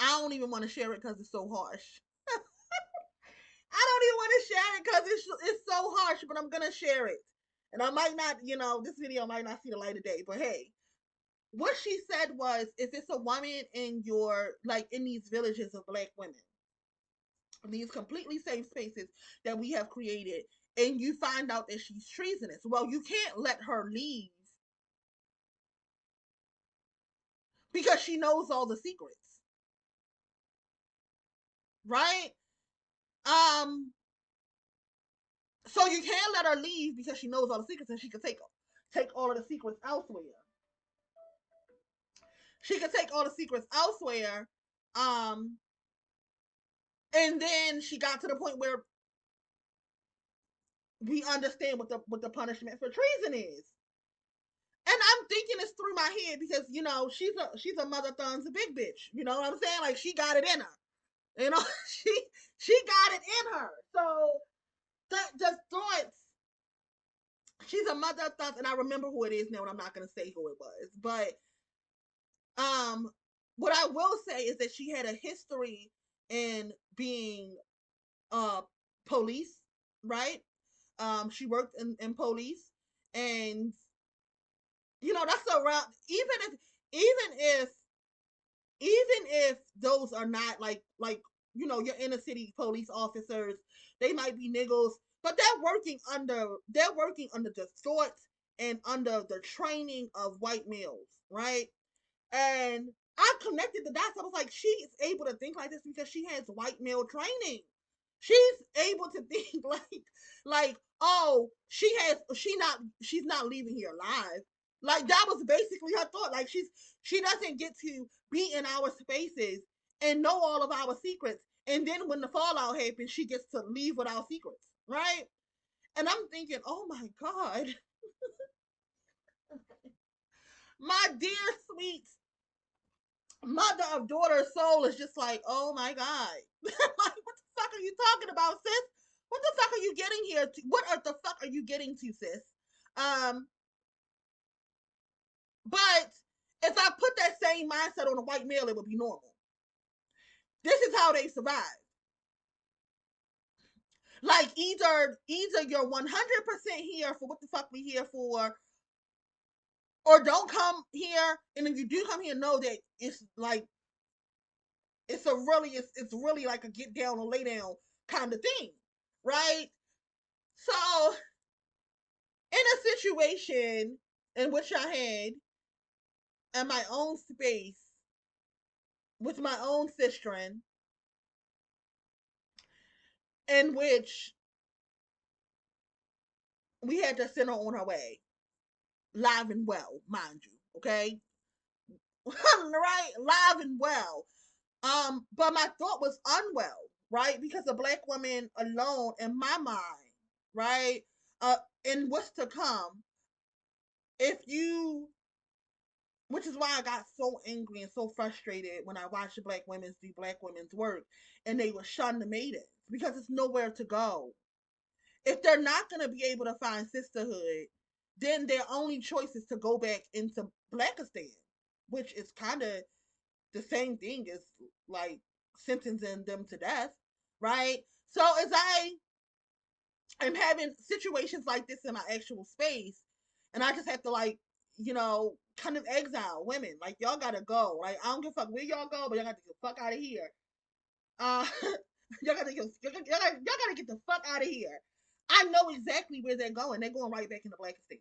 I don't even want to share it because it's so harsh. I don't even want to share it because it's so harsh, but I'm gonna share it. And I might not, this video might not see the light of day, but hey, what she said was, if it's a woman in in these villages of black women, these completely safe spaces that we have created, and you find out that she's treasonous. Well, you can't let her leave because she knows all the secrets, right? Um, so you can't let her leave because she knows all the secrets, and she can take all of the secrets elsewhere. She can take all the secrets elsewhere. Um, and then she got to the point where we understand what the punishment for treason is. And I'm thinking this through my head because she's a mother thumbs a big bitch. You know what I'm saying? Like she got it in her. You know, she got it in her. So that just thoughts. She's a mother of thugs, and I remember who it is now, and I'm not gonna say who it was. But what I will say is that she had a history in being uh police, right? She worked in police, and that's around. Even if those are not like your inner city police officers, they might be niggles, but they're working under the thoughts and under the training of white males, right? And I connected the dots. I was like, she is able to think like this because she has white male training. She's able to think like, oh, she's not leaving here alive. Like that was basically her thought. Like she doesn't get to be in our spaces and know all of our secrets. And then when the fallout happens, she gets to leave with our secrets, right? And I'm thinking, oh my God, my dear sweet mother of daughter soul is just like, oh my God. Like, what the fuck are you talking about, sis? What the fuck are you getting here to? What the fuck are you getting to, sis? Um, but if I put that same mindset on a white male, it would be normal. This is how they survive. Like either you're 100% here for what the fuck we here for, or don't come here. And if you do come here, know that it's like it's really like a get down or lay down kind of thing, right? So in a situation in which I had in my own space with my own sister, in which we had to send her on her way, live and well, mind you, okay? Right? Live and well. But my thought was unwell, right? Because a black woman alone in my mind, right? In what's to come, if you which is why I got so angry and so frustrated when I watched black women do black women's work and they would shun the maidens because it's nowhere to go. If they're not going to be able to find sisterhood, then their only choice is to go back into Blackistan, which is kind of the same thing as like sentencing them to death, right? So as I am having situations like this in my actual space, and I just have to kind of exile women. Like y'all gotta go. Like I don't give a fuck where y'all go, but y'all gotta get the fuck out of here. Uh, y'all gotta get the fuck out of here. I know exactly where they're going. They're going right back into Blackistan.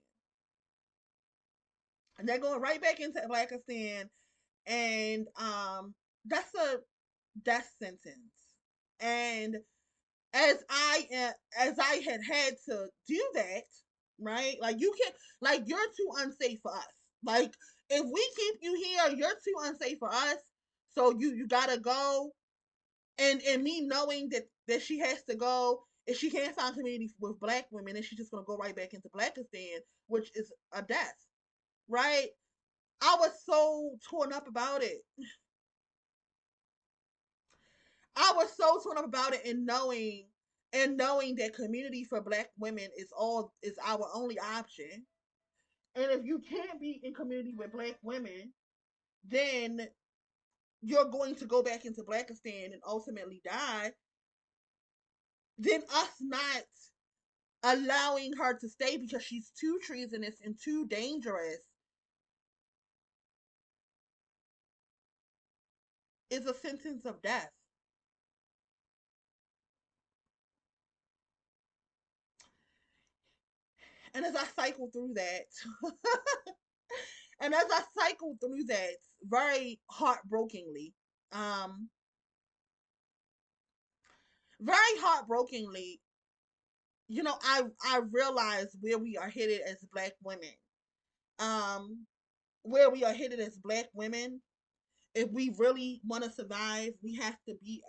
And they're going right back into Blackistan, and that's a death sentence. And as I had to do that, right? Like you can't, like you're too unsafe for us. Like if we keep you here, you're too unsafe for us. So you gotta go. And me knowing that she has to go, if she can't find community with black women, then she's just gonna go right back into Blackistan, which is a death, right? I was so torn up about it. I was so torn up about it, and knowing that community for black women is our only option. And if you can't be in community with black women, then you're going to go back into Blackistan and ultimately die. Then us not allowing her to stay because she's too treasonous and too dangerous is a sentence of death. And as I cycle through that, and as I cycle through that very heartbrokenly, um, very heartbrokenly, I realize where we are headed as black women. Um, where we are headed as black women. If we really want to survive, we have to be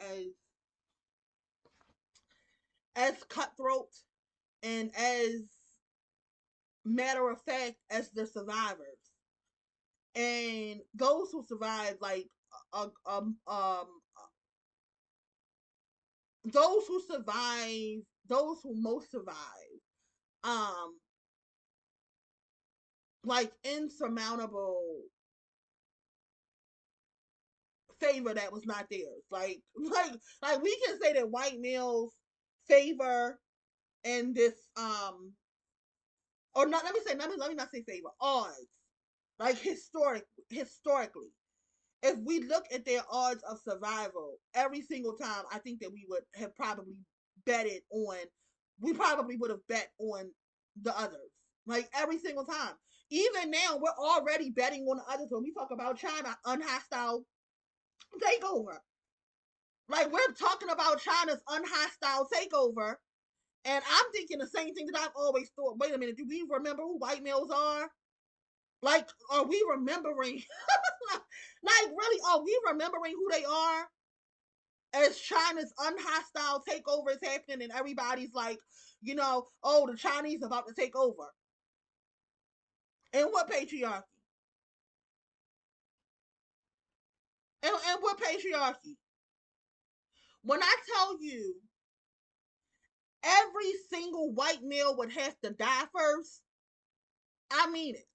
as cutthroat and as matter of fact as the survivors. And those who survive, like uh, um um those who survive, those who most survive, um like insurmountable favor that was not theirs. Like we can say that white males favor and this or not, let me not say favor, odds. Like historically. If we look at their odds of survival every single time, I think that we would have probably betted on we probably would have bet on the others. Like every single time. Even now, we're already betting on the others when we talk about China unhostile takeover. Like we're talking about China's unhostile takeover, and I'm thinking the same thing that I've always thought. Wait a minute, do we remember who white males are? Like, are we remembering? Like, really, are we remembering who they are? As China's unhostile takeover is happening, and everybody's like, oh, the Chinese about to take over. And what patriarchy? And what patriarchy? When I tell you every single white male would have to die first, I mean it.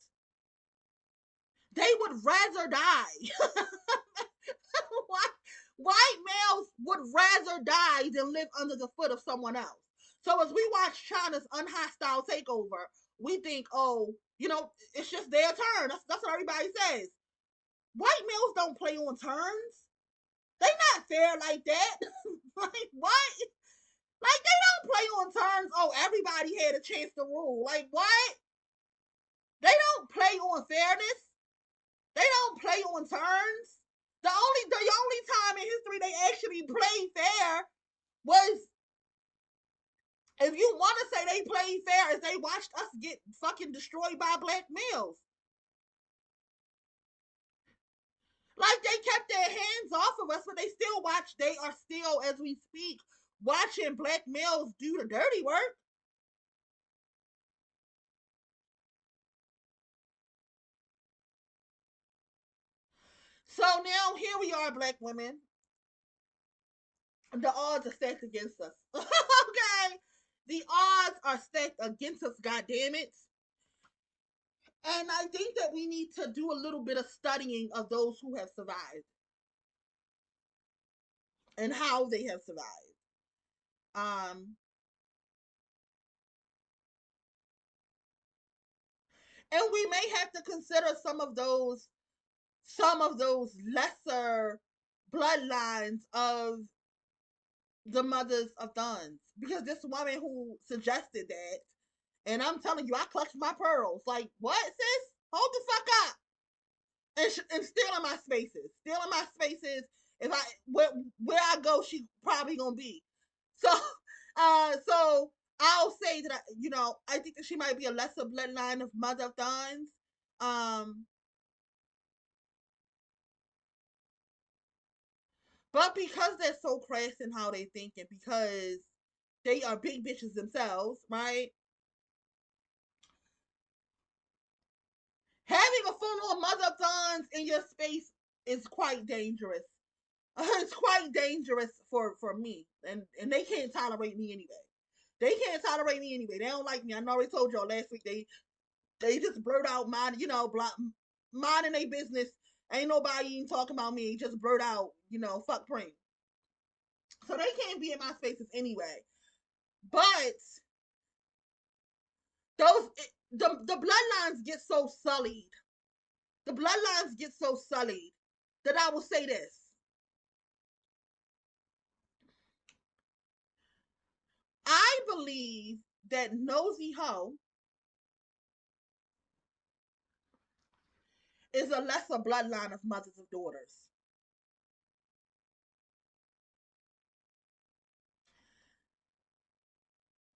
They would rather die. White males would rather die than live under the foot of someone else. So as we watch China's unhostile takeover, we think, oh, it's just their turn. That's what everybody says. White males don't play on turns. They not fair like that. Like what? Like they don't play on turns. Oh, everybody had a chance to rule. Like what? They don't play on fairness. They don't play on turns. The only time in history they actually played fair was, if you want to say they played fair, is they watched us get fucking destroyed by black males. Like they kept their hands off of us, but they still watch. They are still, as we speak, watching black males do the dirty work. So now here we are, black women. The odds are stacked against us. Okay, the odds are stacked against us. God damn it! And I think that we need to do a little bit of studying of those who have survived and how they have survived. Um, and we may have to consider some of those lesser bloodlines of the mothers of Thons, because this woman who suggested that, and I'm telling you, I clutched my pearls. Like, what, sis? Hold the fuck up! And stealing my spaces, If where I go, she probably gonna be. So, so I'll say that I think that she might be a lesser bloodline of mother of Thons. Um, But because they're so crass in how they think, and because they are big bitches themselves, right? Having a full-on mother-thons in your space is quite dangerous. It's quite dangerous for me, and they can't tolerate me anyway. They don't like me. I already told y'all last week. They just blurt out minding their business. Ain't nobody even talking about me. Just blurt out, fuck Pring. So they can't be in my spaces anyway. But those the bloodlines get so sullied. The bloodlines get so sullied that I will say this. I believe that Nosy Ho is a lesser bloodline of mothers of daughters.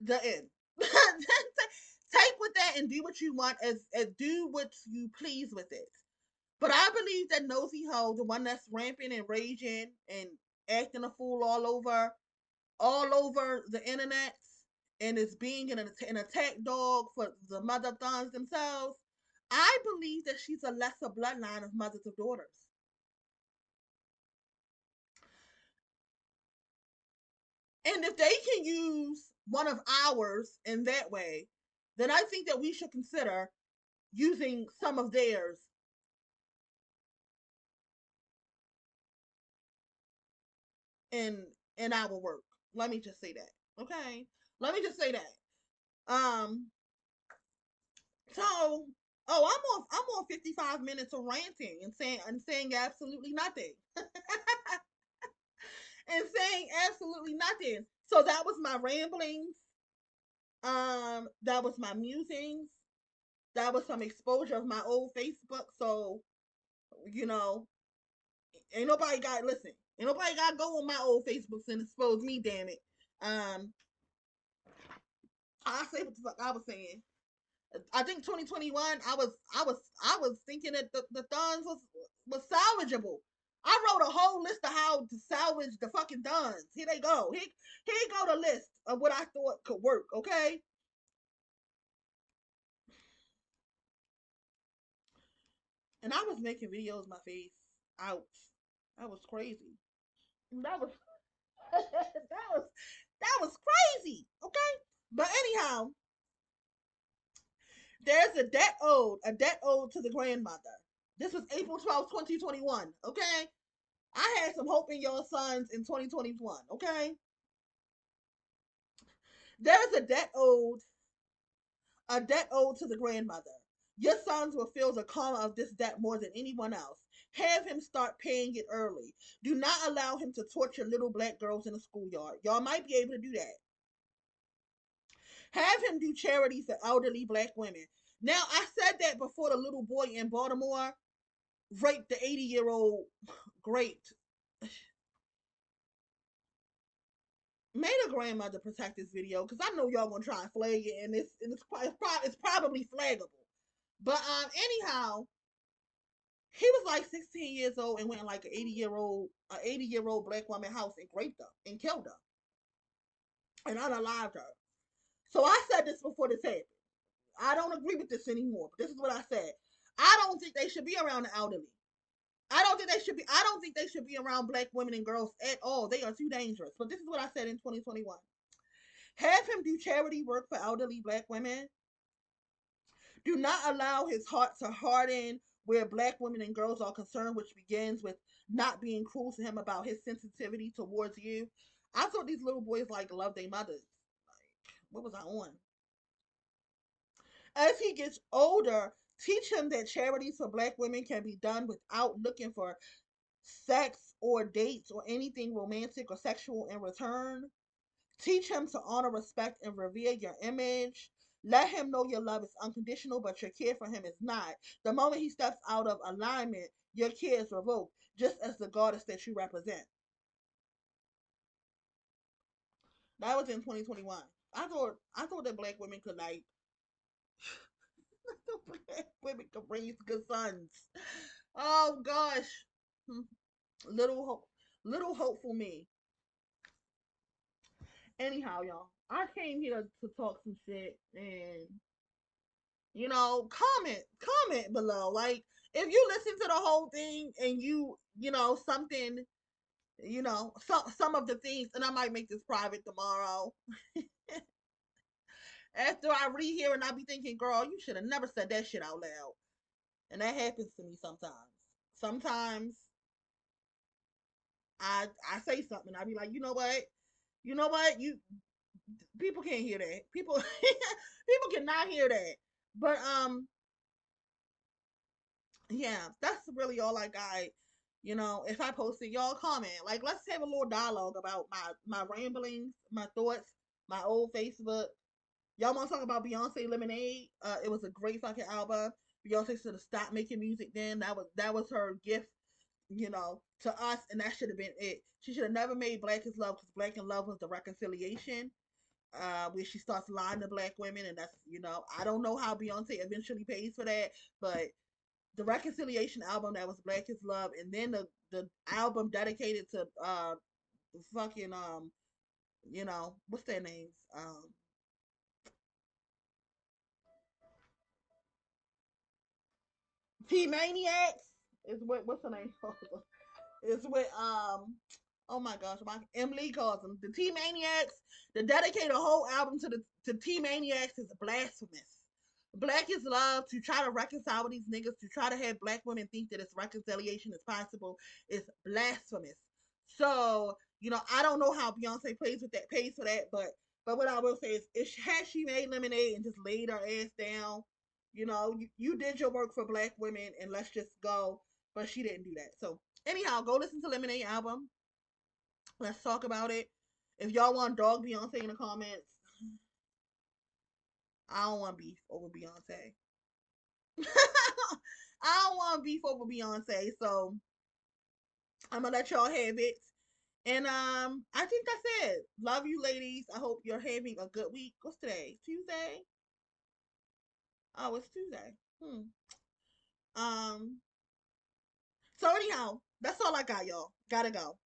The end. Take with that and do what you want, as do what you please with it. But I believe that nosy hoe, the one that's rampant and raging and acting a fool all over the internet, and is being an attack dog for the mother thons themselves, I believe that she's a lesser bloodline of mothers of daughters. And if they can use one of ours in that way, then I think that we should consider using some of theirs in in our work. Let me just say that. Okay? Let me just say that. Um so I'm on 55 minutes of ranting and saying absolutely nothing. And saying absolutely nothing. So that was my ramblings. That was my musings. That was some exposure of my old Facebook. So, you know, ain't nobody got listen. Ain't nobody got to go on my old Facebooks and expose me. Damn it. Um, I say what the fuck I was saying. I think 2021. I was thinking that the Thons was salvageable. I wrote a whole list of how to salvage the fucking Thons. Here they go. Here go the list of what I thought could work. Okay. And I was making videos my face out. That was crazy. That was that was crazy. Okay. But anyhow, there's a debt owed to the grandmother. This was April 12th, 2021. Okay. I had some hope in your sons in 2021. Okay. There's a debt owed to the grandmother. Your sons will feel the karma of this debt more than anyone else. Have him start paying it early. Do not allow him to torture little black girls in the schoolyard. Y'all might be able to do that. Have him do charity for elderly black women. Now, I said that before the little boy in Baltimore raped the 80-year-old great. May the grandmother protect this video because I know y'all gonna try and flag it, and it's probably flaggable. But anyhow, he was like 16 years old and went in like an 80-year old black woman house and raped her and killed her and unalived her. So I said this before this happened. I don't agree with this anymore, but this is what I said. I don't think they should be around the elderly. I don't think they should be around black women and girls at all. They are too dangerous. But this is what I said in 2021. Have him do charity work for elderly black women. Do not allow his heart to harden where black women and girls are concerned, which begins with not being cruel to him about his sensitivity towards you. I thought these little boys like love their mothers. Like, what was I on? As he gets older, teach him that charities for black women can be done without looking for sex or dates or anything romantic or sexual in return. Teach him to honor, respect, and revere your image. Let him know your love is unconditional, but your care for him is not. The moment he steps out of alignment, your care is revoked, just as the goddess that you represent. That was in 2021. I thought that black women could like black women could raise good sons. Oh gosh, hmm, little hope, little hopeful me. Anyhow, y'all, I came here to talk some shit and comment below. Like, if you listen to the whole thing and something, some of the things, and I might make this private tomorrow. After I read here and I be thinking, girl, you should have never said that shit out loud. And that happens to me sometimes. Sometimes I say something, I be like, you people can't hear that. People cannot hear that. But yeah, that's really all I got. If I post it, y'all comment. Like, let's have a little dialogue about my ramblings, my thoughts, my old Facebook. Y'all want to talk about Beyonce Lemonade? It was a great fucking album. Beyonce should have stopped making music then. That was her gift, to us, and that should have been it. She should have never made Black is Love, because Black in Love was the reconciliation, where she starts lying to black women, and that's, I don't know how Beyonce eventually pays for that, but the reconciliation album, that was Black is Love, and then the album dedicated to fucking what's their names, T Maniacs is what's her name? Is with oh my gosh, my Emily calls them the T Maniacs. To dedicate a whole album to T Maniacs is blasphemous. Black is Love, to try to reconcile with these niggas, to try to have black women think that it's reconciliation is possible, is blasphemous. So, I don't know how Beyonce pays for that, but what I will say is, had she made Lemonade and just laid her ass down, you did your work for black women, and let's just go. But she didn't do that. So anyhow, go listen to Lemonade album. Let's talk about it. If y'all want dog Beyonce in the comments, I don't want beef over Beyonce. I don't want beef over Beyonce, so I'm gonna let y'all have it. And I think that's it. Love you, ladies. I hope you're having a good week. What's today? Tuesday. Oh, it's Tuesday. Um. So anyhow, that's all I got, y'all. Gotta go.